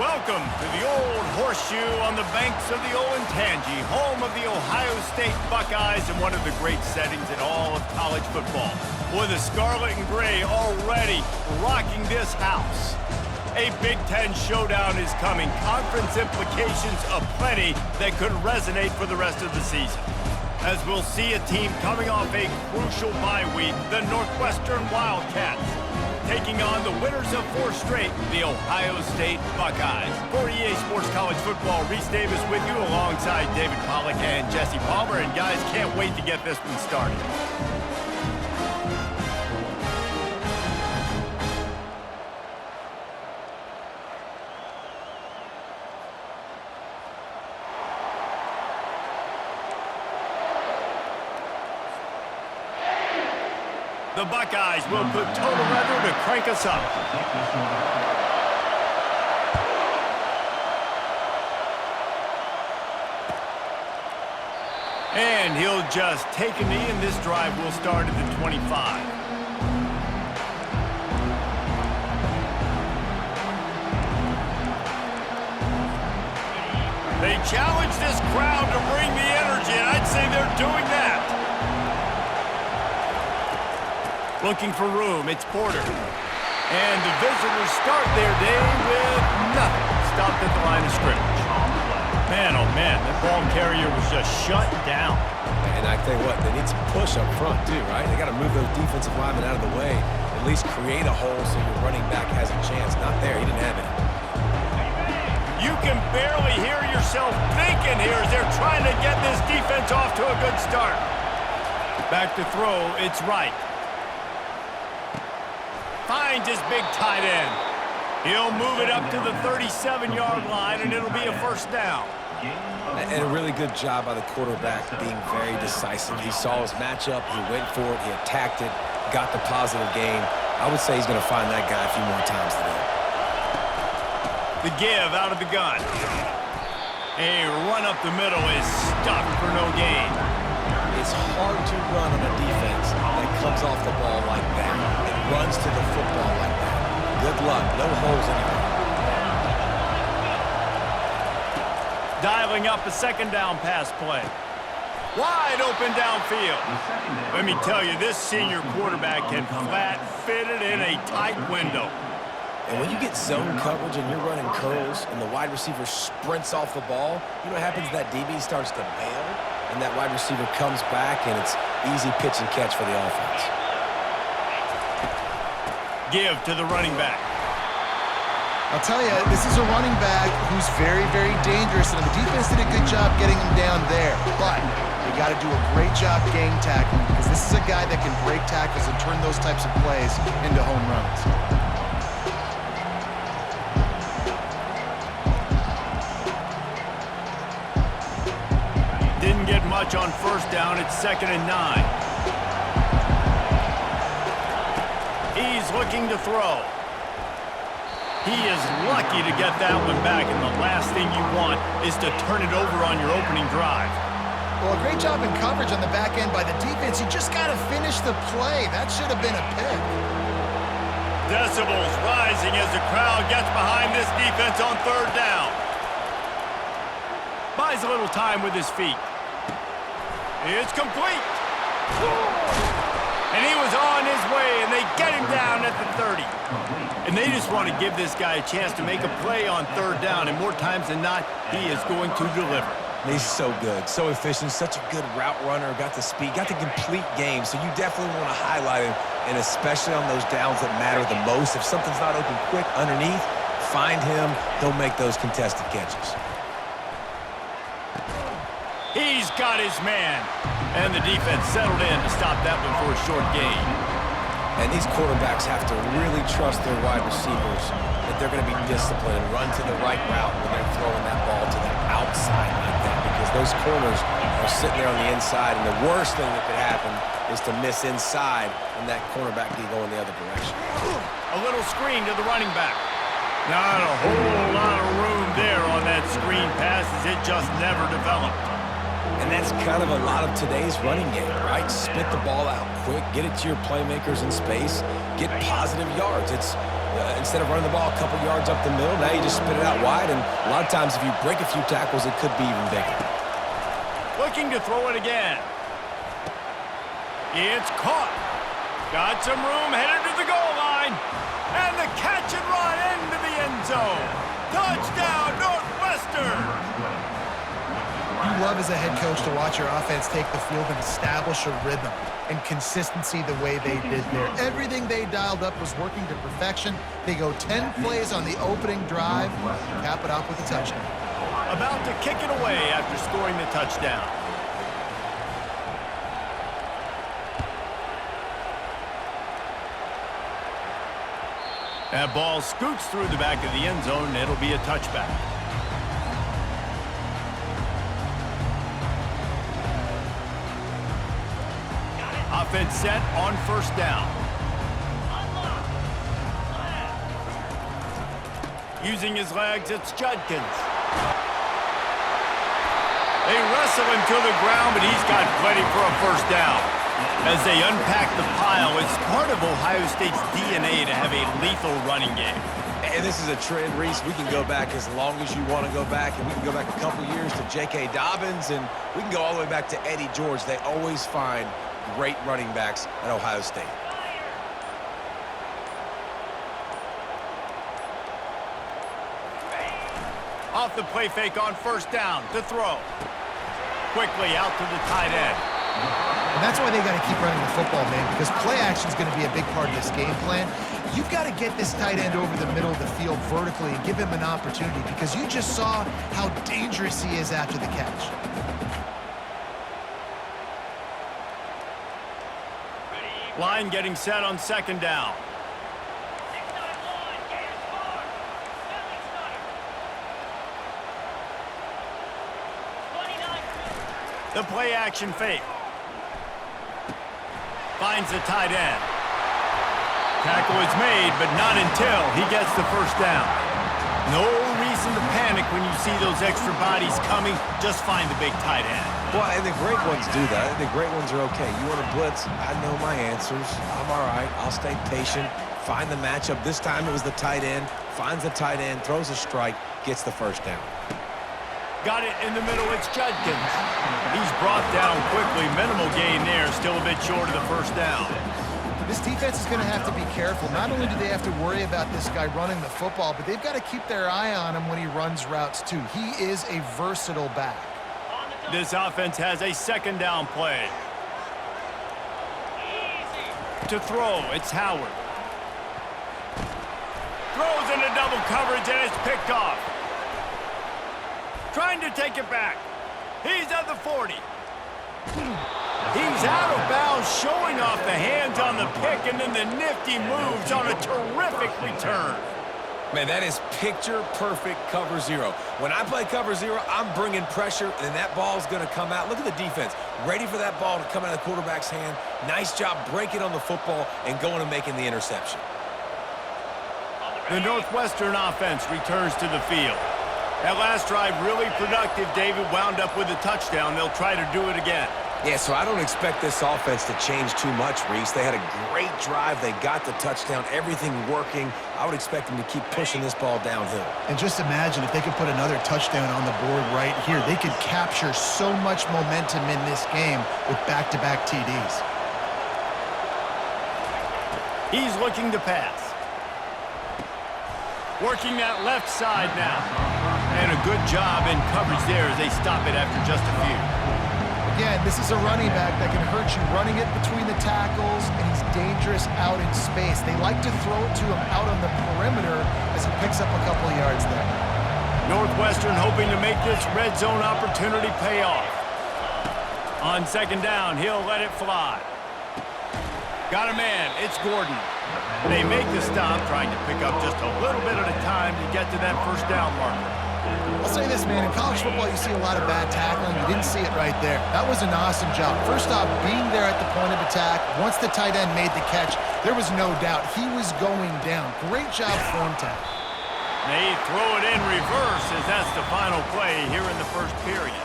Welcome to the Old Horseshoe on the banks of the Olentangy, home of the Ohio State Buckeyes and one of the great settings in all of college football. With the scarlet and gray already rocking this house. A Big Ten showdown is coming. Conference implications aplenty that could resonate for the rest of the season. As we'll see a team coming off a crucial bye week, the Northwestern Wildcats, taking on the winners of 4 straight, the Ohio State Buckeyes. For EA Sports College Football, Reese Davis with you alongside David Pollack and Jesse Palmer. And guys, can't wait to get this one started. The Buckeyes will put total weather to crank us up. And he'll just take a knee, and this drive will start at the 25. They challenge this crowd to bring the energy, and I'd say they're doing that. Looking for room, it's Porter. And the visitors start their day with nothing. Stopped at the line of scrimmage. Man, oh man, that ball carrier was just shut down. And I tell you what, they need some push up front too, right? They got to move those defensive linemen out of the way. At least create a hole so your running back has a chance. Not there, he didn't have it. You can barely hear yourself thinking here as they're trying to get this defense off to a good start. Back to throw, it's right. Finds his big tight end. He'll move it up to the 37-yard line, and it'll be a first down. And a really good job by the quarterback being very decisive. He saw his matchup, he went for it, he attacked it, got the positive gain. I would say he's going to find that guy a few more times today. The give out of the gun. A run up the middle is stopped for no gain. It's hard to run on a defense that comes off the ball like that and runs to the football like that. Good luck. No holes anywhere. Dialing up a second down pass play. Wide open downfield. Let me tell you, this senior quarterback can flat fit it in a tight window. And when you get zone coverage and you're running curls and the wide receiver sprints off the ball, you know what happens? That DB starts to bail, and that wide receiver comes back, and it's easy pitch and catch for the offense. Give to the running back. I'll tell you, this is a running back who's very, very dangerous, and the defense did a good job getting him down there. But they got to do a great job game tackling, because this is a guy that can break tackles and turn those types of plays into home runs. Didn't get much on first down. It's 2nd and 9. He's looking to throw. He is lucky to get that one back, and the last thing you want is to turn it over on your opening drive. Well, a great job in coverage on the back end by the defense. You just got to finish the play. That should have been a pick. Decibels rising as the crowd gets behind this defense on 3rd down. Buys a little time with his feet. It's complete. And he was on his way, and they get him down at the 30. And they just want to give this guy a chance to make a play on 3rd down, and more times than not, he is going to deliver. He's so good, so efficient, such a good route runner, got the speed, got the complete game, so you definitely want to highlight him, and especially on those downs that matter the most. If something's not open quick underneath, find him, he'll make those contested catches. He's got his man. And the defense settled in to stop that one for a short gain. And these quarterbacks have to really trust their wide receivers that they're going to be disciplined and run to the right route when they're throwing that ball to the outside like that, because those corners are sitting there on the inside, and the worst thing that could happen is to miss inside and that cornerback be going the other direction. A little screen to the running back. Not a whole lot of room there on that screen pass, as it just never developed. And that's kind of a lot of today's running game, right? Spit the ball out quick, get it to your playmakers in space, get positive yards. It's instead of running the ball a couple yards up the middle, now you just spit it out wide, and a lot of times if you break a few tackles, it could be even bigger. Looking to throw it again. It's caught. Got some room, headed to the goal line. And the catch and run into the end zone. Touchdown, Northwestern! You love as a head coach to watch your offense take the field and establish a rhythm and consistency the way they did there. Everything they dialed up was working to perfection. They go 10 plays on the opening drive, cap it off with a touchdown. About to kick it away after scoring the touchdown. That ball scoots through the back of the end zone, and it'll be a touchback. Offense set on first down. Using his legs, it's Judkins. They wrestle him to the ground, but he's got plenty for a first down. As they unpack the pile, it's part of Ohio State's DNA to have a lethal running game. And this is a trend, Reese. We can go back as long as you want to go back, and we can go back a couple years to J.K. Dobbins, and we can go all the way back to Eddie George. They always find great running backs at Ohio State. Off the play fake on first down to throw. Quickly out to the tight end. And that's why they got to keep running the football, man, because play action is going to be a big part of this game plan. You've got to get this tight end over the middle of the field vertically and give him an opportunity, because you just saw how dangerous he is after the catch. Line getting set on second down. The play action fake. Finds the tight end. Tackle is made, but not until he gets the first down. No reason to panic when you see those extra bodies coming. Just find the big tight end. Well, and the great ones do that. The great ones are okay. You want to blitz? I know my answers. I'm all right. I'll stay patient. Find the matchup. This time it was the tight end. Finds the tight end, throws a strike, gets the first down. Got it in the middle. It's Judkins. He's brought down quickly. Minimal gain there. Still a bit short of the first down. This defense is going to have to be careful. Not only do they have to worry about this guy running the football, but they've got to keep their eye on him when he runs routes too. He is a versatile back. This offense has a second down play. To throw, it's Howard. Throws into double coverage, and it's picked off. Trying to take it back. He's at the 40. He's out of bounds, showing off the hands on the pick, and then the nifty moves on a terrific return. Man, that is picture-perfect cover zero. When I play cover zero, I'm bringing pressure, and that ball's going to come out. Look at the defense. Ready for that ball to come out of the quarterback's hand. Nice job breaking on the football and going and making the interception. The Northwestern offense returns to the field. That last drive really productive. David wound up with a touchdown. They'll try to do it again. Yeah, so I don't expect this offense to change too much, Reese. They had a great drive. They got the touchdown, everything working. I would expect them to keep pushing this ball downhill. And just imagine if they could put another touchdown on the board right here. They could capture so much momentum in this game with back-to-back TDs. He's looking to pass. Working that left side now. And a good job in coverage there as they stop it after just a few. Again, this is a running back that can hurt you running it between the tackles, and he's dangerous out in space. They like to throw it to him out on the perimeter as he picks up a couple of yards there. Northwestern hoping to make this red zone opportunity pay off. On second down, he'll let it fly. Got a man, it's Gordon. They make the stop, trying to pick up just a little bit at a time to get to that first down marker. I'll say this, man, in college football you see a lot of bad tackling. You didn't see it right there. That was an awesome job. First off, being there at the point of attack. Once the tight end made the catch, there was no doubt he was going down. Great job form tackle. They throw it in reverse as that's the final play here in the first period.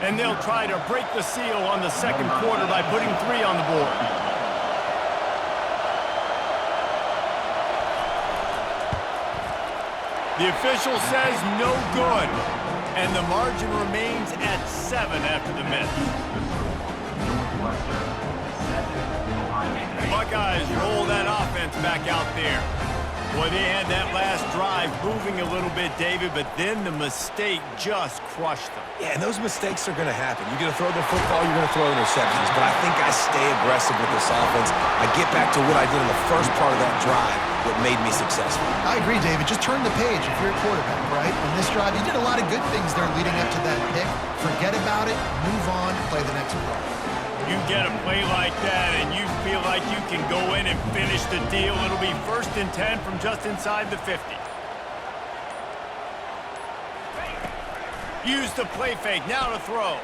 And they'll try to break the seal on the second quarter by putting 3 on the board. The official says no good. And the margin remains at 7 after the miss. The Buckeyes roll that offense back out there. Boy, they had that last drive moving a little bit, David, but then the mistake just crushed them. Yeah, and those mistakes are going to happen. You're going to throw the football, you're going to throw interceptions. But I think I stay aggressive with this offense. I get back to what I did in the first part of that drive that made me successful. I agree, David. Just turn the page if you're a quarterback, right? On this drive, you did a lot of good things there leading up to that pick. Forget about it, move on, play the next play. You get a play like that and you feel like you can go in and finish the deal. It'll be 1st and 10 from just inside the 50. Use the play fake, now to throw.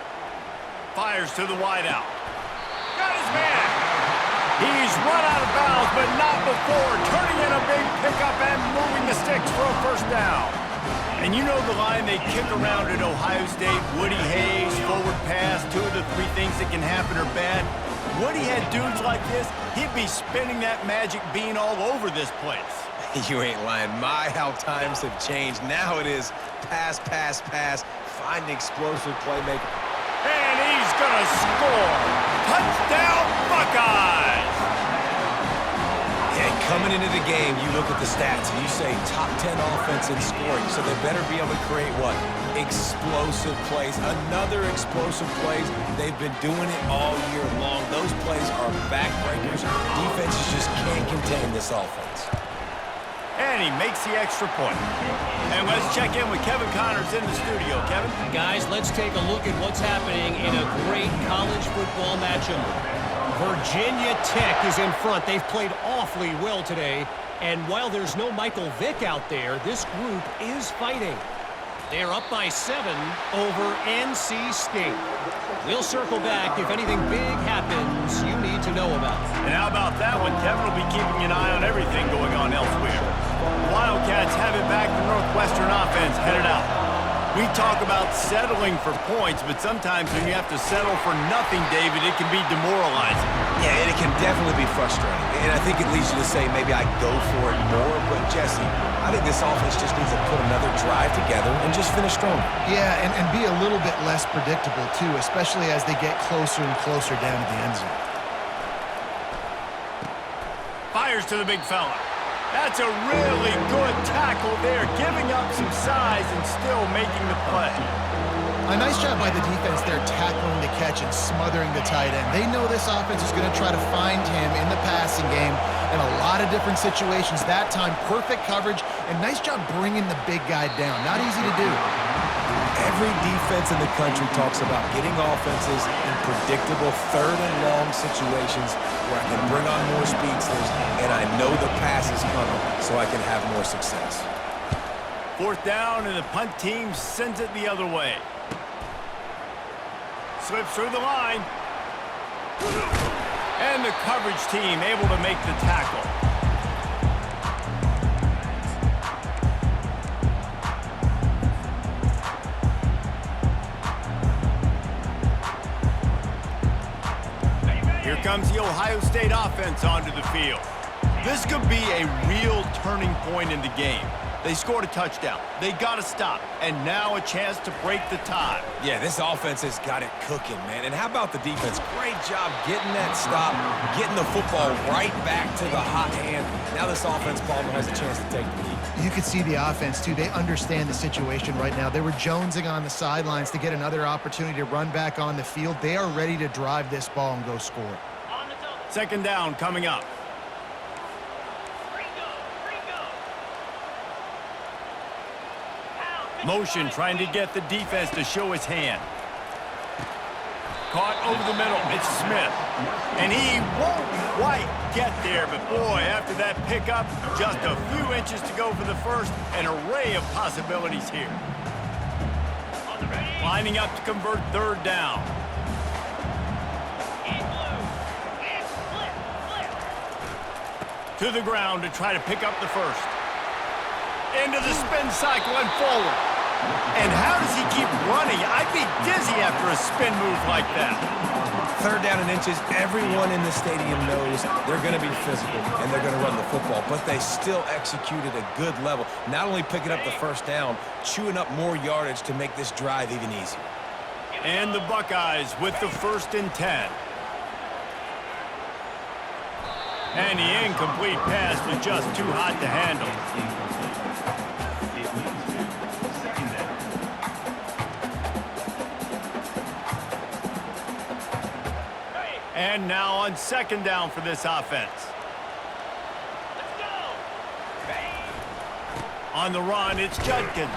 Fires to the wideout. Got his man. He's run out of bounds, but not before turning in a big pickup and moving the sticks for a 1st down. And you know the line they kick around at Ohio State, Woody Hayes, forward pass, 2 of the 3 things that can happen are bad. Woody had dudes like this, he'd be spinning that magic bean all over this place. You ain't lying. My, how times have changed. Now it is pass, pass, pass, find explosive playmaker. And he's gonna score. Touchdown, Buckeyes! And coming into the game, you look at the stats and you say top 10 offense in scoring, so they better be able to create what? Explosive plays. Another explosive plays. They've been doing it all year long. Those plays are backbreakers. Defenses just can't contain this offense. And he makes the extra point. And let's check in with Kevin Connors in the studio. Kevin? Guys, let's take a look at what's happening in a great college football matchup. Virginia Tech is in front. They've played awfully well today. And while there's no Michael Vick out there, this group is fighting. They're up by 7 over NC State. We'll circle back if anything big happens you need to know about. And how about that one? Kevin will be keeping an eye on everything going on elsewhere. Wildcats have it back. The Northwestern offense headed out. We talk about settling for points, but sometimes when you have to settle for nothing, David, it can be demoralizing. Yeah, and it can definitely be frustrating. And I think it leads you to say maybe I go for it more. But, Jesse, I think this offense just needs to put another drive together and just finish stronger. Yeah, and be a little bit less predictable, too, especially as they get closer and closer down to the end zone. Fires to the big fella. That's a really good tackle there, giving up some size and still making the play. A nice job by the defense there tackling the catch and smothering the tight end. They know this offense is going to try to find him in the passing game in a lot of different situations. That time, perfect coverage, and nice job bringing the big guy down. Not easy to do. Every defense in the country talks about getting offenses in predictable 3rd and long situations where I can bring on more speedsters and I know the pass is coming so I can have more success. 4th down and the punt team sends it the other way. Slips through the line. And the coverage team able to make the tackle. Here comes the Ohio State offense onto the field. This could be a real turning point in the game. They scored a touchdown. They got to stop. And now a chance to break the tie. Yeah, this offense has got it cooking, man. And how about the defense? Great job getting that stop, getting the football right back to the hot hand. Now this offense, Palmer, has a chance to take the lead. You could see the offense, too. They understand the situation right now. They were jonesing on the sidelines to get another opportunity to run back on the field. They are ready to drive this ball and go score. 2nd down coming up. Motion trying to get the defense to show his hand. Caught over the middle. It's Smith. And he won't quite get there, but boy, after that pickup, just a few inches to go for the 1st. An array of possibilities here. Lining up to convert 3rd down. To the ground to try to pick up the 1st. Into the spin cycle and forward. And how does he keep running? I'd be dizzy after a spin move like that. 3rd down and inches, everyone in the stadium knows they're going to be physical and they're going to run the football, but they still executed a good level. Not only picking up the 1st down, chewing up more yardage to make this drive even easier. And the Buckeyes with the 1st and 10. And the incomplete pass was just too hot to handle. And now on 2nd down for this offense. On the run, it's Judkins.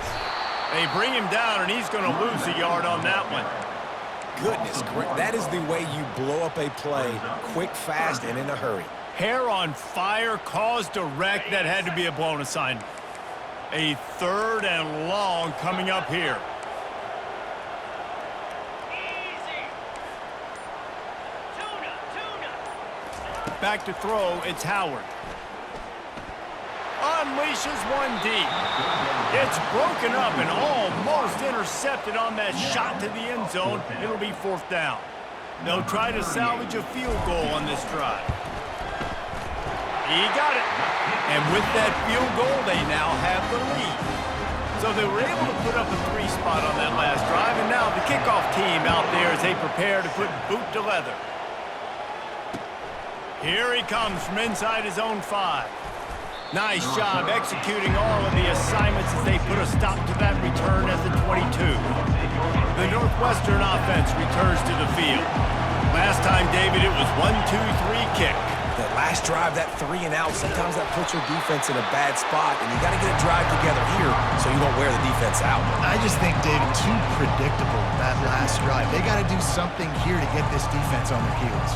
They bring him down, and he's going to lose a yard on that one. Goodness, that is the way you blow up a play, quick, fast, and in a hurry. Hair on fire, caused a wreck. That had to be a blown assignment. A 3rd and long coming up here. Back to throw, it's Howard. Unleashes one deep. It's broken up and almost intercepted on that shot to the end zone. It'll be 4th down. They'll try to salvage a field goal on this drive. He got it. And with that field goal, they now have the lead. So they were able to put up a 3 spot on that last drive, and now the kickoff team out there as they prepare to put boot to leather. Here he comes from inside his own 5. Nice job executing all of the assignments as they put a stop to that return at the 22. The Northwestern offense returns to the field. Last time, David, it was 1-2-3 kick. That last drive, that 3 and out, sometimes that puts your defense in a bad spot, and you got to get a drive together here so you don't wear the defense out. I just think, David, too predictable that last drive. They got to do something here to get this defense on their heels.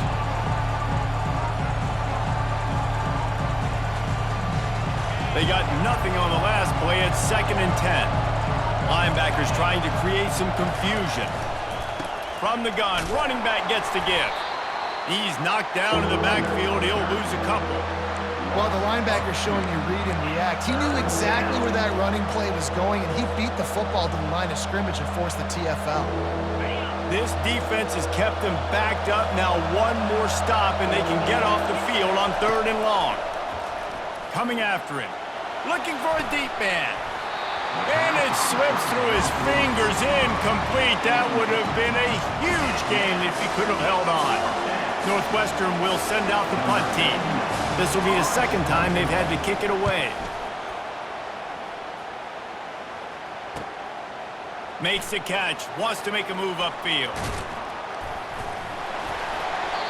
They got nothing on the last play. It's 2nd and 10. Linebackers trying to create some confusion. From the gun, running back gets the give. He's knocked down in the backfield. He'll lose a couple. Well, the linebacker's showing you read and react. He knew exactly where that running play was going, and he beat the football to the line of scrimmage and forced the TFL. This defense has kept them backed up. Now one more stop, and they can get off the field on 3rd and long. Coming after him. Looking for a deep man. And it slips through his fingers, incomplete. That would have been a huge game if he could have held on. Northwestern will send out the punt team. This will be the 2nd time they've had to kick it away. Makes the catch, wants to make a move upfield.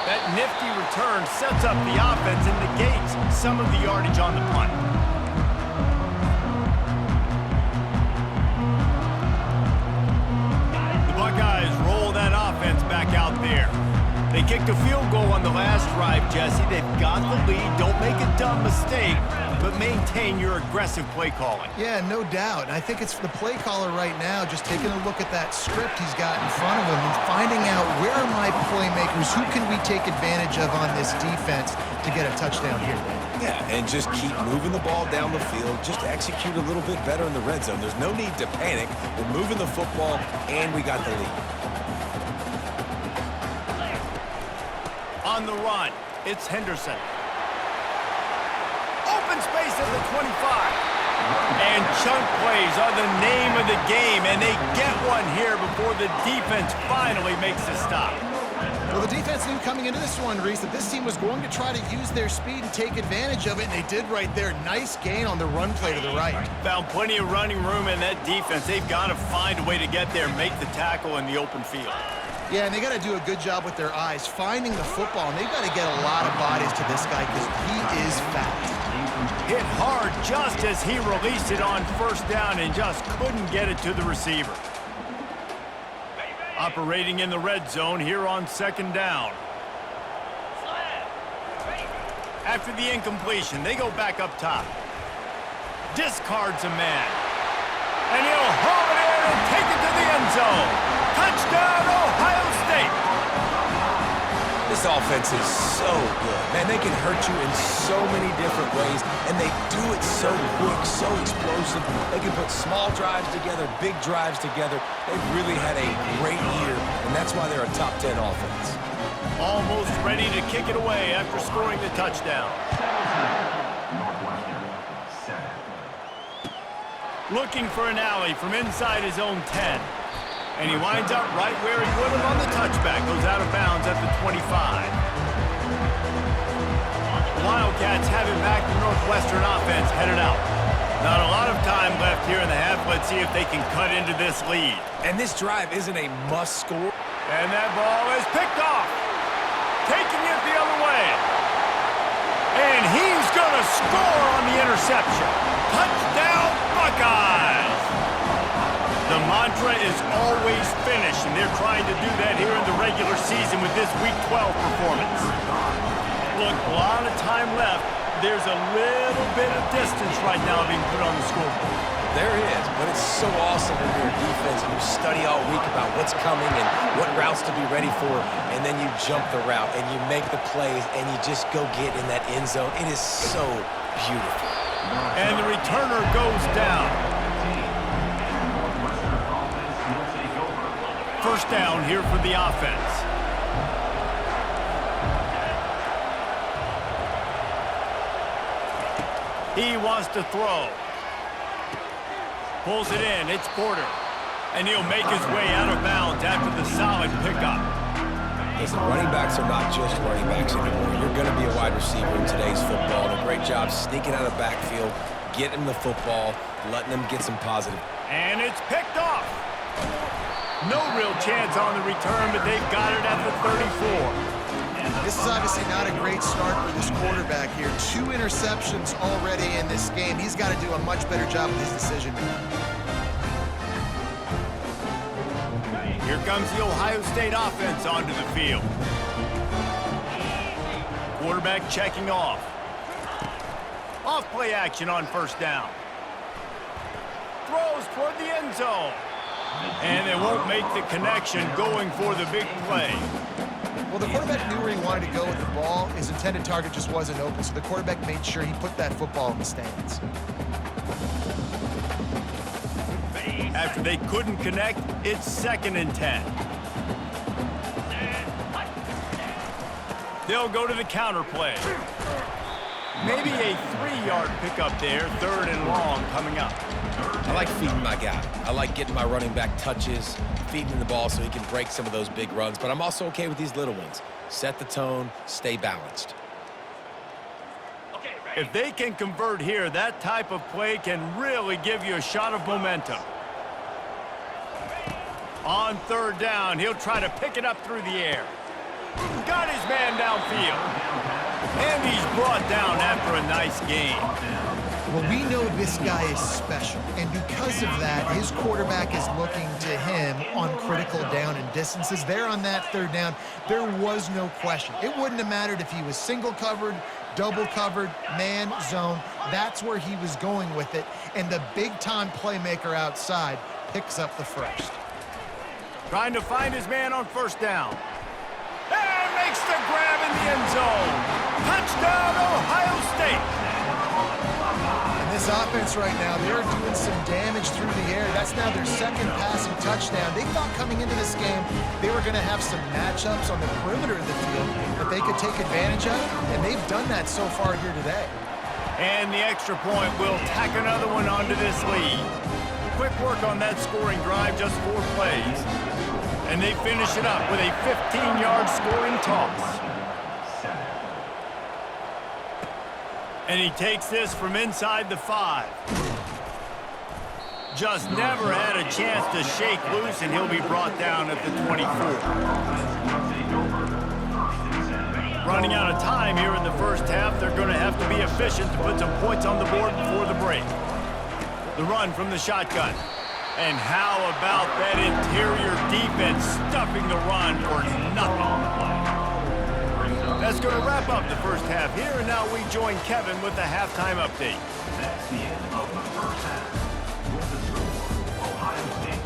That nifty return sets up the offense and negates some of the yardage on the punt. The Buckeyes roll that offense back out there. They kicked a field goal on the last drive, Jesse. They've got the lead. Don't make a dumb mistake, but maintain your aggressive play calling. Yeah, no doubt. And I think it's the play caller right now just taking a look at that script he's got in front of him and finding out where are my playmakers, who can we take advantage of on this defense to get a touchdown here. Yeah, and just keep moving the ball down the field. Just execute a little bit better in the red zone. There's no need to panic. We're moving the football, and we got the lead. On the run, it's Henderson. Open space at the 25. And chunk plays are the name of the game, and they get one here before the defense finally makes a stop. Well, the defense knew coming into this one, Reese, that this team was going to try to use their speed and take advantage of it, and they did right there. Nice gain on the run play to the right. Found plenty of running room in that defense. They've got to find a way to get there, make the tackle in the open field. Yeah, and they got to do a good job with their eyes, finding the football, and they've got to get a lot of bodies to this guy because he is fast. Hit hard just as he released it on 1st down and just couldn't get it to the receiver. Operating in the red zone here on 2nd down. After the incompletion, they go back up top. Discards a man. And he'll haul it in and take it to the end zone. Touchdown, Ohio State! This This offense is so good. Man, they can hurt you in so many different ways, and they do it so quick, so explosive. They can put small drives together, big drives together. They've really had a great year, and that's why they're a top 10 offense. Almost ready to kick it away after scoring the touchdown. Looking for an alley from inside his own 10. And he winds up right where he would have on the touchback. Goes out of bounds at the 25. Wildcats have it back. The Northwestern offense headed out. Not a lot of time left here in the half. Let's see if they can cut into this lead. And this drive isn't a must score. And that ball is picked off. Taking it the other way. And he's going to score on the interception. Touchdown, Buckeyes! The mantra is always finish, and they're trying to do that here in the regular season with this Week 12 performance. Look, a lot of time left. There's a little bit of distance right now being put on the scoreboard. There is, but it's so awesome when you're a defense and you study all week about what's coming and what routes to be ready for, and then you jump the route and you make the plays and you just go get in that end zone. It is so beautiful. And the returner goes down. First down here for the offense. He wants to throw. Pulls it in. It's Porter. And he'll make his way out of bounds after the solid pickup. Listen, running backs are not just running backs anymore. You're going to be a wide receiver in today's football. And a great job sneaking out of the backfield, getting the football, letting them get some positive. And it's picked off. No real chance on the return, but they've got it at the 34. This is obviously not a great start for this quarterback here. 2 interceptions already in this game. He's got to do a much better job with his decision-making. Here comes the Ohio State offense onto the field. Quarterback checking off. Off play action on first down. Throws toward the end zone. And they won't make the connection going for the big play. Well, the quarterback knew where he wanted to go with the ball. His intended target just wasn't open, so the quarterback made sure he put that football in the stands. After they couldn't connect, it's 2nd and 10. They'll go to the counter play. Maybe a 3-yard pickup there, 3rd and long coming up. I like feeding my guy. I like getting my running back touches, feeding him the ball so he can break some of those big runs, but I'm also okay with these little ones. Set the tone, stay balanced. If they can convert here, that type of play can really give you a shot of momentum. On 3rd down, he'll try to pick it up through the air. Got his man downfield. And he's brought down after a nice gain. Well, we know this guy is special, and because of that, his quarterback is looking to him on critical down and distances. There on that 3rd down, there was no question. It wouldn't have mattered if he was single covered, double covered, man, zone. That's where he was going with it, and the big-time playmaker outside picks up the first. Trying to find his man on first down. And makes the grab in the end zone. Touchdown, Ohio State. And this offense right now, they're doing some damage through the air. That's now their 2nd passing touchdown. They thought coming into this game they were going to have some matchups on the perimeter of the field that they could take advantage of, and they've done that so far here today. And the extra point will tack another one onto this lead. Quick work on that scoring drive, just 4 plays. And they finish it up with a 15-yard scoring toss. And he takes this from inside the 5. Just never had a chance to shake loose, and he'll be brought down at the 24. Running out of time here in the first half, they're going to have to be efficient to put some points on the board before the break. The run from the shotgun. And how about that interior defense stuffing the run for nothing? That's going to wrap up the first half here, and now we join Kevin with the halftime update. That's the end of the first half. With the score, Ohio State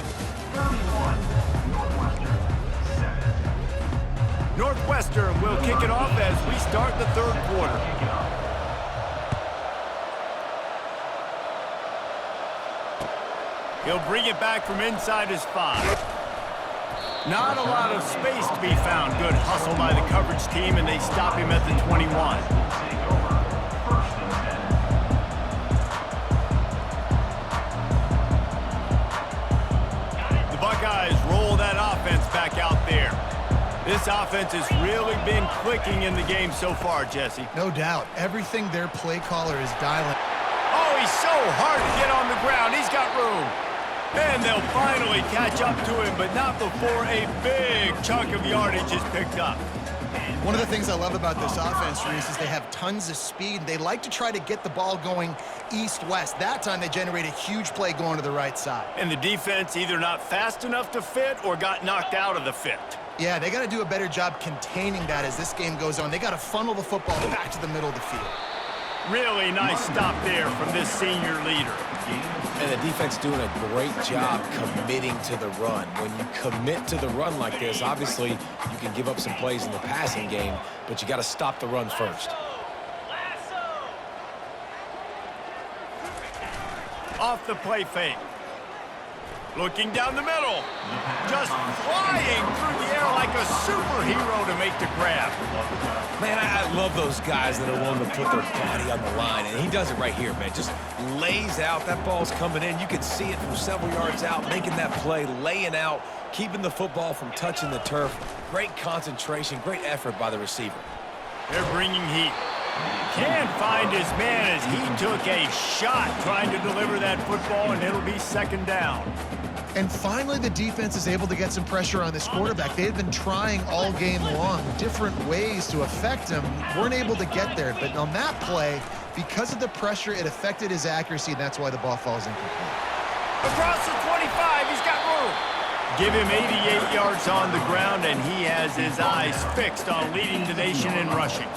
31, Northwestern 7. Northwestern will kick it off as we start the third quarter. He'll bring it back from inside his 5. Not a lot of space to be found. Good hustle by the coverage team, and they stop him at the 21. The Buckeyes roll that offense back out there. This offense has really been clicking in the game so far, Jesse. No doubt. Everything their play caller is dialing. Oh, he's so hard to get on the ground. He's got room. And they'll finally catch up to him, but not before a big chunk of yardage is picked up. One of the things I love about this offense, Reese, is they have tons of speed. They like to try to get the ball going east-west. That time they generate a huge play going to the right side. And the defense either not fast enough to fit or got knocked out of the fit. Yeah, they got to do a better job containing that as this game goes on. They got to funnel the football back to the middle of the field. Really nice stop there from this senior leader. And the defense doing a great job committing to the run. When you commit to the run like this, obviously you can give up some plays in the passing game, but you got to stop the run first. Off the play fake. Looking down the middle. Just flying through the air like a superhero to make the grab. Man, I love those guys that are willing to put their body on the line, and he does it right here, man. Just lays out. That ball's coming in. You can see it from several yards out, making that play, laying out, keeping the football from touching the turf. Great concentration, great effort by the receiver. They're bringing heat. Can't find his man as he took a shot trying to deliver that football, and it'll be second down. And finally, the defense is able to get some pressure on this quarterback. They had been trying all game long different ways to affect him. Weren't able to get there. But on that play, because of the pressure, it affected his accuracy, and that's why the ball falls incomplete. Across the 25, he's got room. Give him 88 yards on the ground, and he has his eyes fixed on leading the nation in rushing.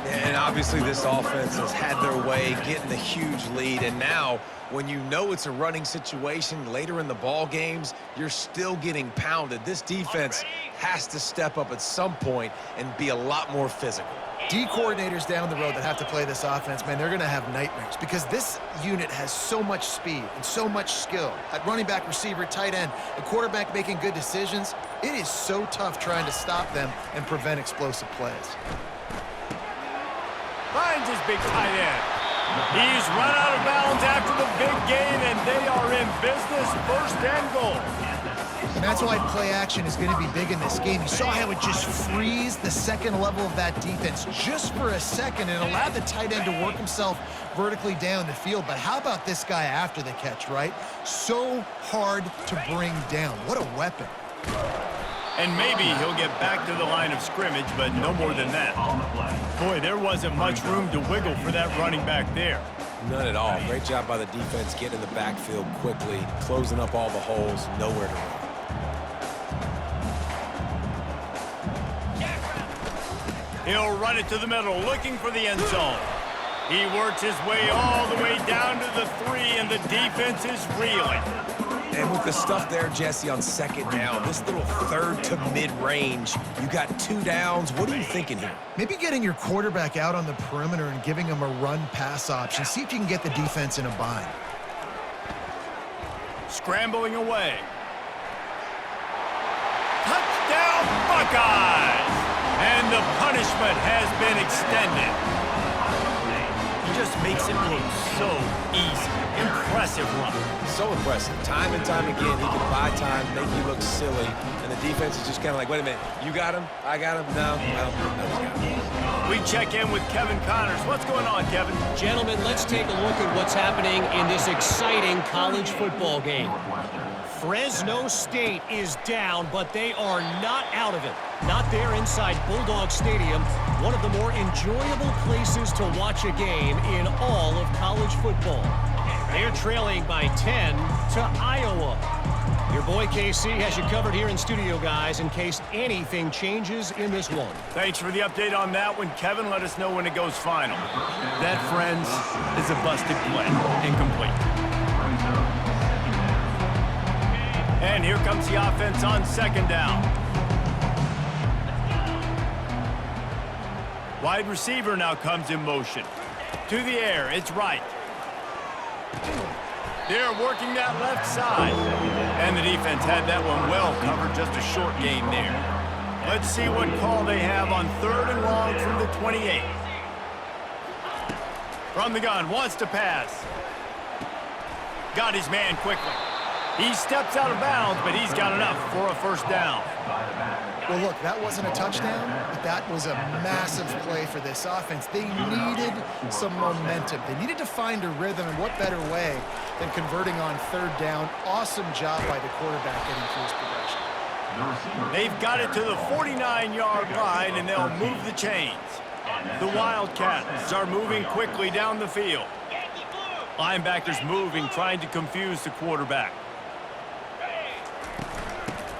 And obviously this offense has had their way, getting the huge lead. And now, when you know it's a running situation later in the ball games, you're still getting pounded. This defense has to step up at some point and be a lot more physical. D coordinators down the road that have to play this offense, man, they're going to have nightmares because this unit has so much speed and so much skill. At running back, receiver, tight end, the quarterback making good decisions, it is so tough trying to stop them and prevent explosive plays. Finds his big tight end. He's run out of bounds after the big gain, and they are in business, first and goal. And that's why play action is going to be big in this game. You saw how it just frees the second level of that defense just for a second and allowed the tight end to work himself vertically down the field. But how about this guy after the catch, right? So hard to bring down. What a weapon. And maybe he'll get back to the line of scrimmage, but no more than that. Boy, there wasn't much room to wiggle for that running back there. None at all. Great job by the defense getting in the backfield quickly, closing up all the holes, nowhere to run. He'll run it to the middle, looking for the end zone. He works his way all the way down to the 3, and the defense is reeling. And with the stuff there, Jesse, on second down, this little third to mid-range, you got 2 downs. What are you thinking here? Maybe getting your quarterback out on the perimeter and giving him a run-pass option. See if you can get the defense in a bind. Scrambling away. Touchdown, Buckeyes! And the punishment has been extended. He just makes it look so easy. Impressive run. So impressive. Time and time again, he can buy time, make you look silly, and the defense is just kind of like, wait a minute, you got him? I got him? No, well, no, he's got him. We check in with Kevin Connors. What's going on, Kevin? Gentlemen, let's take a look at what's happening in this exciting college football game. Fresno State is down, but they are not out of it. Not there inside Bulldog Stadium, one of the more enjoyable places to watch a game in all of college football. They're trailing by 10 to Iowa. Your boy KC has you covered here in studio, guys, in case anything changes in this one. Thanks for the update on that one, Kevin. Let us know when it goes final. That, friends, is a busted play. Incomplete. And here comes the offense on second down. Wide receiver now comes in motion. To the air, it's right. They're working that left side. And the defense had that one well covered, just a short gain there. Let's see what call they have on 3rd and long from the 28. From the gun, wants to pass. Got his man quickly. He steps out of bounds, but he's got enough for a first down. Well, look, that wasn't a touchdown, but that was a massive play for this offense. They needed some momentum. They needed to find a rhythm, and what better way than converting on 3rd down. Awesome job by the quarterback getting through his progression. They've got it to the 49-yard line, and they'll move the chains. The Wildcats are moving quickly down the field. Linebackers moving, trying to confuse the quarterback.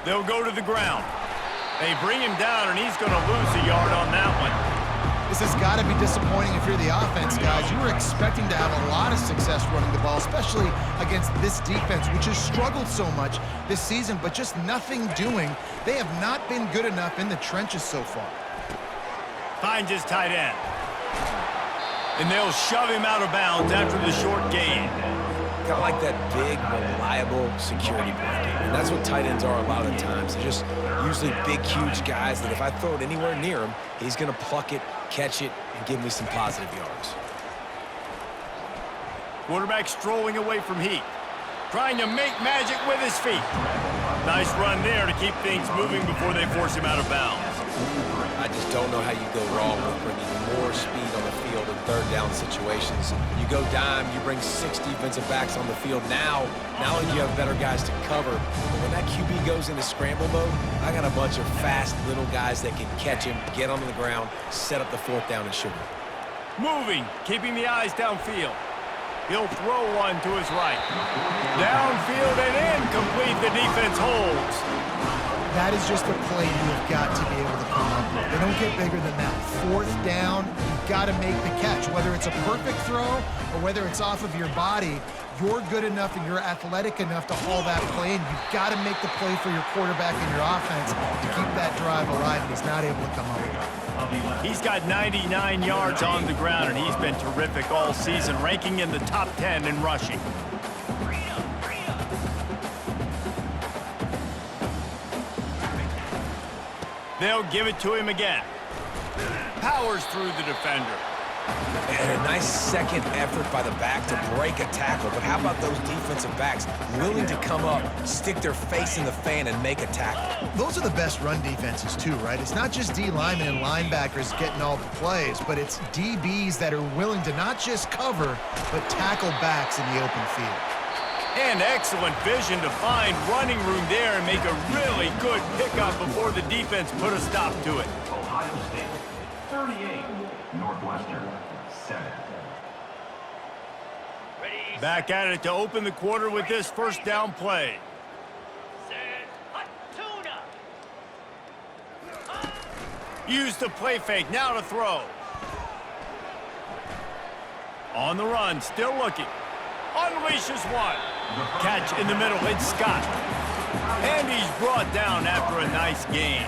They'll go to the ground. They bring him down, and he's going to lose a yard on that one. This has got to be disappointing if you're the offense, guys. You were expecting to have a lot of success running the ball, especially against this defense, which has struggled so much this season, but just nothing doing. They have not been good enough in the trenches so far. Finds his tight end. And they'll shove him out of bounds after the short gain. Kind of like that big, reliable security blanket. And that's what tight ends are a lot of times. They're just usually big, huge guys that if I throw it anywhere near him, he's going to pluck it, catch it, and give me some positive yards. Quarterback strolling away from heat. Trying to make magic with his feet. Nice run there to keep things moving before they force him out of bounds. I just don't know how you go wrong with bringing more speed on the field in 3rd down situations. You go dime, you bring 6 defensive backs on the field. Now not only do you have better guys to cover, but when that QB goes into scramble mode, I got a bunch of fast little guys that can catch him, get on the ground, set up the 4th down and shoot him. Moving, keeping the eyes downfield. He'll throw one to his right. Downfield and incomplete. The defense holds. That is just a play you have got to be able to come up with. They don't get bigger than that. 4th down, you've got to make the catch. Whether it's a perfect throw or whether it's off of your body, you're good enough and you're athletic enough to haul that play, and you've got to make the play for your quarterback and your offense to keep that drive alive, and he's not able to come up with it. He's got 99 yards on the ground, and he's been terrific all season, ranking in the top 10 in rushing. They'll give it to him again. Powers through the defender. And a nice second effort by the back to break a tackle. But how about those defensive backs willing to come up, stick their face in the fan, and make a tackle? Those are the best run defenses too, right? It's not just D linemen and linebackers getting all the plays, but it's DBs that are willing to not just cover, but tackle backs in the open field. And excellent vision to find running room there and make a really good pickup before the defense put a stop to it. Ohio State 38, Northwestern 7. Back at it to open the quarter with this first down play. Use the play fake, now to throw. On the run, still looking. Unleashes one. Catch in the middle, it's Scott. And he's brought down after a nice gain.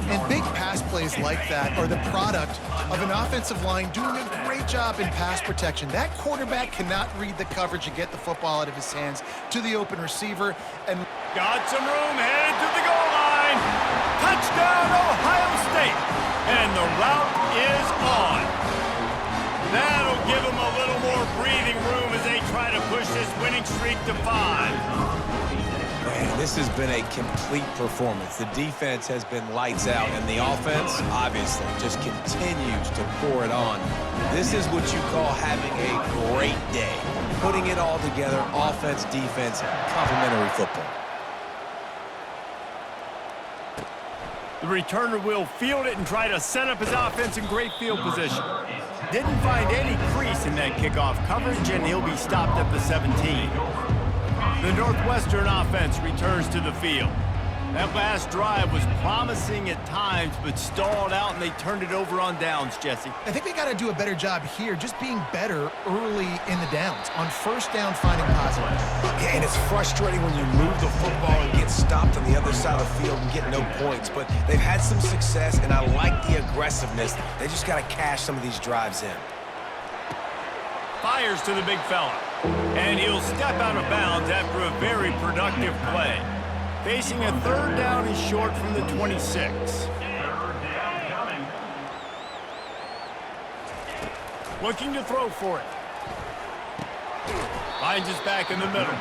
And big pass plays like that are the product of an offensive line doing a great job in pass protection. That quarterback cannot read the coverage and get the football out of his hands to the open receiver. And got some room, headed to the goal line. Touchdown, Ohio State. And the route is on. That'll give them a little more breathing room as they try to push this winning streak to 5. Man, this has been a complete performance. The defense has been lights out, and the offense, obviously, just continues to pour it on. This is what you call having a great day. Putting it all together, offense, defense, complementary football. The returner will field it and try to set up his offense in great field position. Didn't find any crease in that kickoff coverage, and he'll be stopped at the 17. The Northwestern offense returns to the field. That last drive was promising at times, but stalled out, and they turned it over on downs, Jesse. I think they got to do a better job here, just being better early in the downs. On first down, finding positive. Yeah, and it's frustrating when you move the football and get stopped on the other side of the field and get no points. But they've had some success, and I like the aggressiveness. They just got to cash some of these drives in. Fires to the big fella. And he'll step out of bounds after a very productive play. Facing a third down is short from the 26. Looking to throw for it. Finds us back in the middle.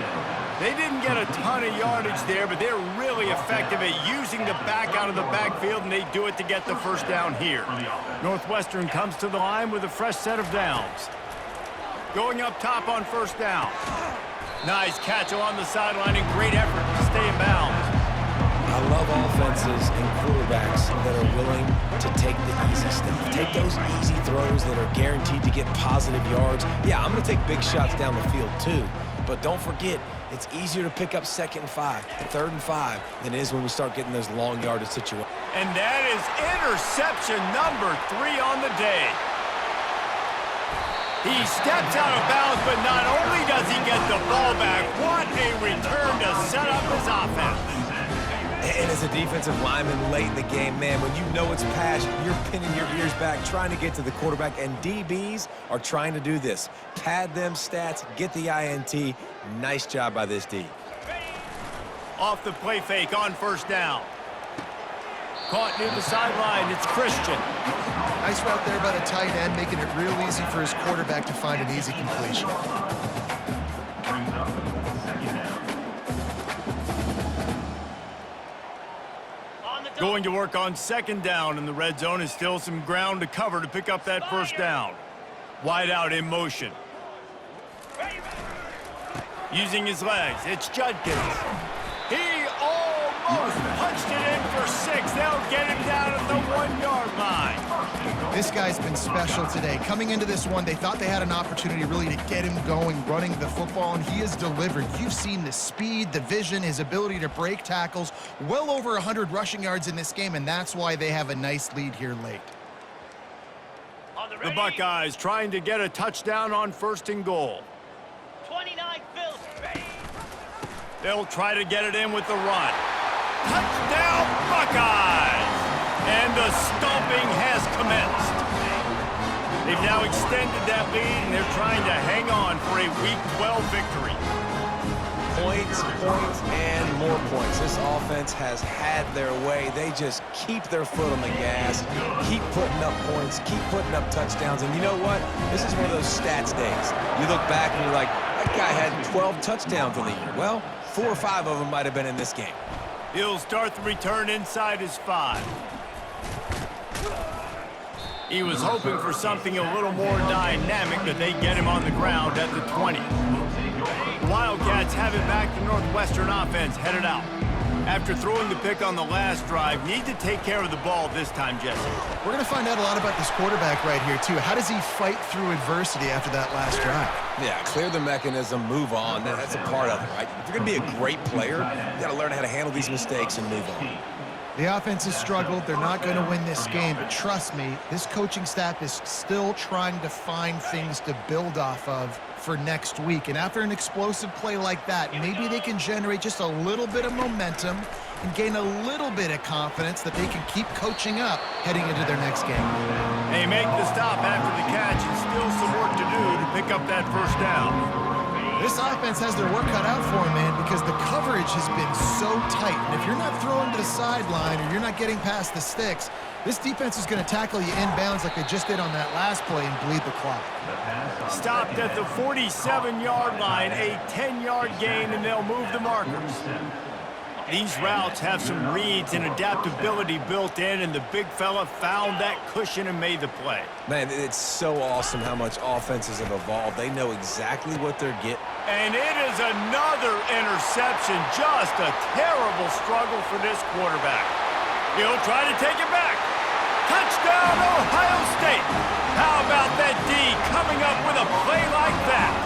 They didn't get a ton of yardage there, but they're really effective at using the back out of the backfield, and they do it to get the first down here. Northwestern comes to the line with a fresh set of downs. Going up top on first down. Nice catch along the sideline and great effort to stay in bounds. I love offenses and quarterbacks that are willing to take the easy stuff. Take those easy throws that are guaranteed to get positive yards. Yeah, I'm going to take big shots down the field too. But don't forget, it's easier to pick up 2nd and 5, 3rd and 5 than it is when we start getting those long yardage situations. And that is interception number 3 on the day. He steps out of bounds, but not only does he get the ball back, what a return to set up his offense. And as a defensive lineman late in the game, man, when you know it's pass, you're pinning your ears back, trying to get to the quarterback, and DBs are trying to do this. Pad them stats, get the INT. Nice job by this D. Off the play fake on first down. Caught near the sideline, it's Christian. Nice route there by the tight end, making it real easy for his quarterback to find an easy completion. Going to work on 2nd down, and the red zone is still some ground to cover to pick up that first down. Wide out in motion. Using his legs, it's Judkins. He almost punched it in for 6. They'll get him down at the 1-yard line. This guy's been special today. Coming into this one, they thought they had an opportunity really to get him going, running the football, and he has delivered. You've seen the speed, the vision, his ability to break tackles, well over 100 rushing yards in this game, and that's why they have a nice lead here late. The Buckeyes trying to get a touchdown on 1st and goal. 29 Phil. They'll try to get it in with the run. Touchdown, Buckeyes! And the stomping has commenced. They've now extended that lead, and they're trying to hang on for a Week 12 victory. Points, points, and more points. This offense has had their way. They just keep their foot on the gas, keep putting up points, keep putting up touchdowns. And you know what? This is one of those stats days. You look back and you're like, that guy had 12 touchdowns in the year. Well, 4 or 5 of them might have been in this game. He'll start the return inside his 5. He was hoping for something a little more dynamic, but they get him on the ground at the 20. The Wildcats have it back. The Northwestern offense headed out. After throwing the pick on the last drive, need to take care of the ball this time, Jesse. We're going to find out a lot about this quarterback right here, too. How does he fight through adversity after that last drive? Yeah, clear the mechanism, move on. That's a part of it, right? If you're going to be a great player, you got to learn how to handle these mistakes and move on. The offense has struggled. They're not going to win this game, but trust me, this coaching staff is still trying to find things to build off of for next week. And after an explosive play like that, maybe they can generate just a little bit of momentum and gain a little bit of confidence that they can keep coaching up heading into their next game. They make the stop after the catch, and still some work to do to pick up that first down. This offense has their work cut out for them, man, because the coverage has been so tight. And if you're not throwing to the sideline or you're not getting past the sticks, this defense is going to tackle you inbounds like they just did on that last play and bleed the clock. Stopped at the 47-yard line, a 10-yard gain, and they'll move the markers. These routes have some reads and adaptability built in, and the big fella found that cushion and made the play. Man, it's so awesome how much offenses have evolved. They know exactly what they're getting. And it is another interception. Just a terrible struggle for this quarterback. He'll try to take it back. Touchdown, Ohio State. How about that D coming up with a play like that?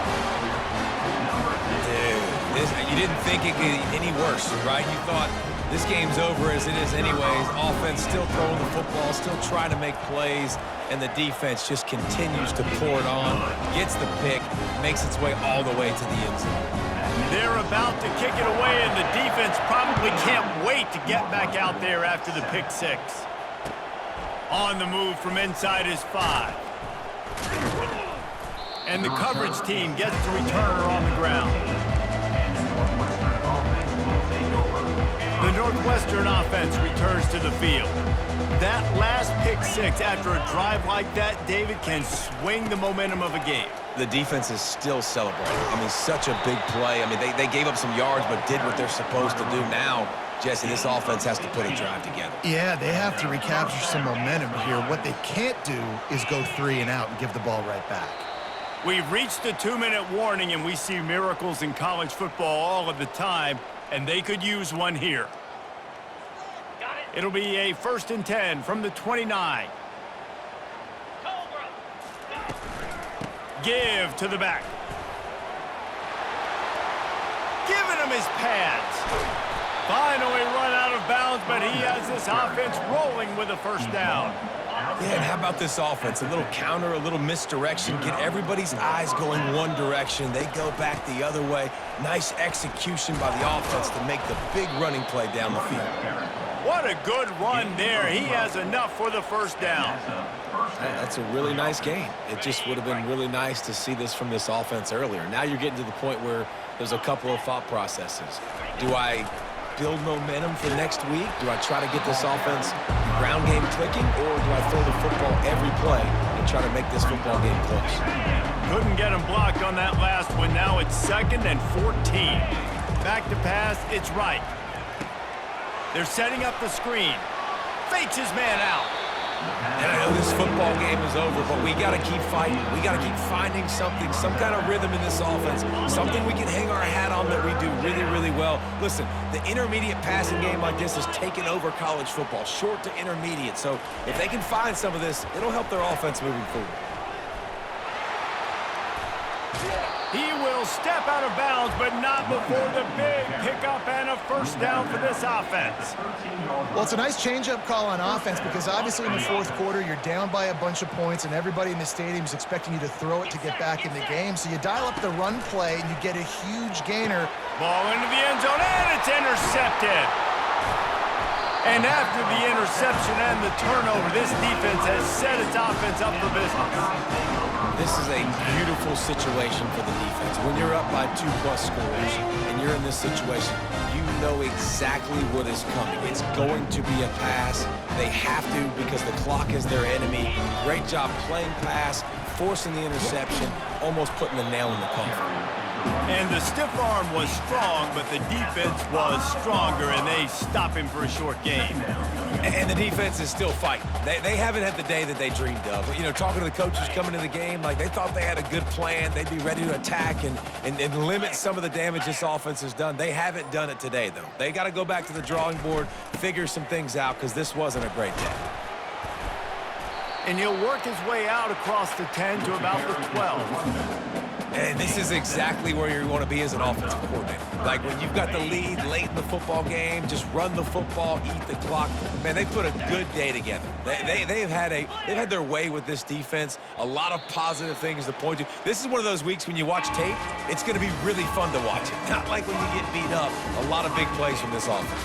You didn't think it could get any worse, right? You thought This game's over as it is anyways. Offense still throwing the football, still trying to make plays, and the defense just continues to pour it on, gets the pick, makes its way all the way to the end zone. They're about to kick it away, and the defense probably can't wait to get back out there after the pick six. On the move from inside his 5. And the coverage team gets the returner on the ground. The Northwestern offense returns to the field. That last pick six after a drive like that, David, can swing the momentum of a game. The defense is still celebrating. I mean, such a big play. I mean, they gave up some yards but did what they're supposed to do. Now, Jesse, this offense has to put a drive together. Yeah, they have to recapture some momentum here. What they can't do is go 3 and out and give the ball right back. We've reached the 2-minute warning, and we see miracles in college football all of the time, and they could use one here. It'll be a 1st and 10 from the 29. Give to the back. Giving him his pads. Finally run out of bounds, but he has this offense rolling with a 1st down. Yeah, and how about this offense? A little counter, a little misdirection, get everybody's eyes going one direction. They go back the other way. Nice execution by the offense to make the big running play down the field. What a good run there. He has enough for the 1st down. That's a really nice game. It just would have been really nice to see this from this offense earlier. Now you're getting to the point where there's a couple of thought processes. Do I build momentum for next week? Do I try to get this offense ground game clicking, or do I throw the football every play and try to make this football game close? Couldn't get him blocked on that last one. Now it's 2nd and 14. Back to pass, it's right. They're setting up the screen. Fakes his man out. And I know this football game is over, but we got to keep fighting. We got to keep finding something, some kind of rhythm in this offense, something we can hang our hat on that we do really, really well. Listen, the intermediate passing game like this is taking over college football, short to intermediate. So if they can find some of this, it'll help their offense moving forward. He will step out of bounds, but not before the big pickup and a 1st down for this offense. Well, it's a nice change-up call on offense because obviously in the 4th quarter, you're down by a bunch of points and everybody in the stadium is expecting you to throw it to get back in the game. So you dial up the run play and you get a huge gainer. Ball into the end zone, and it's intercepted. And after the interception and the turnover, this defense has set its offense up for business. This is a beautiful situation for the defense. When you're up by 2+ scores and you're in this situation, you know exactly what is coming. It's going to be a pass. They have to because the clock is their enemy. Great job playing pass, forcing the interception, almost putting the nail in the coffin. And the stiff arm was strong, but the defense was stronger, and they stop him for a short gain. And the defense is still fighting. They haven't had the day that they dreamed of. You know, talking to the coaches coming to the game, like they thought they had a good plan. They'd be ready to attack and limit some of the damage this offense has done. They haven't done it today, though. They got to go back to the drawing board, figure some things out, because this wasn't a great day. And he'll work his way out across the 10 to about the 12. And this is exactly where you want to be as an offensive coordinator. Like when you've got the lead late in the football game, just run the football, eat the clock. Man, they put a good day together. They've had their way with this defense. A lot of positive things to point to. This is one of those weeks when you watch tape, it's going to be really fun to watch it. Not like when you get beat up. A lot of big plays from this offense.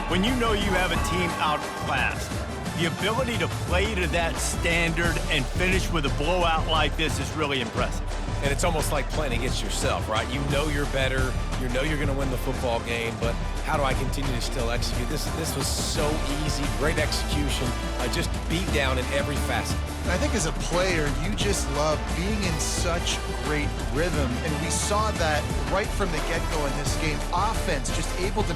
When you know you have a team outclassed, the ability to play to that standard and finish with a blowout like this is really impressive. And it's almost like playing against yourself, right? You know you're better. You know you're going to win the football game, but how do I continue to still execute? This was so easy, great execution, just beat down in every facet. I think as a player, you just love being in such great rhythm, and we saw that right from the get-go in this game. Offense just able to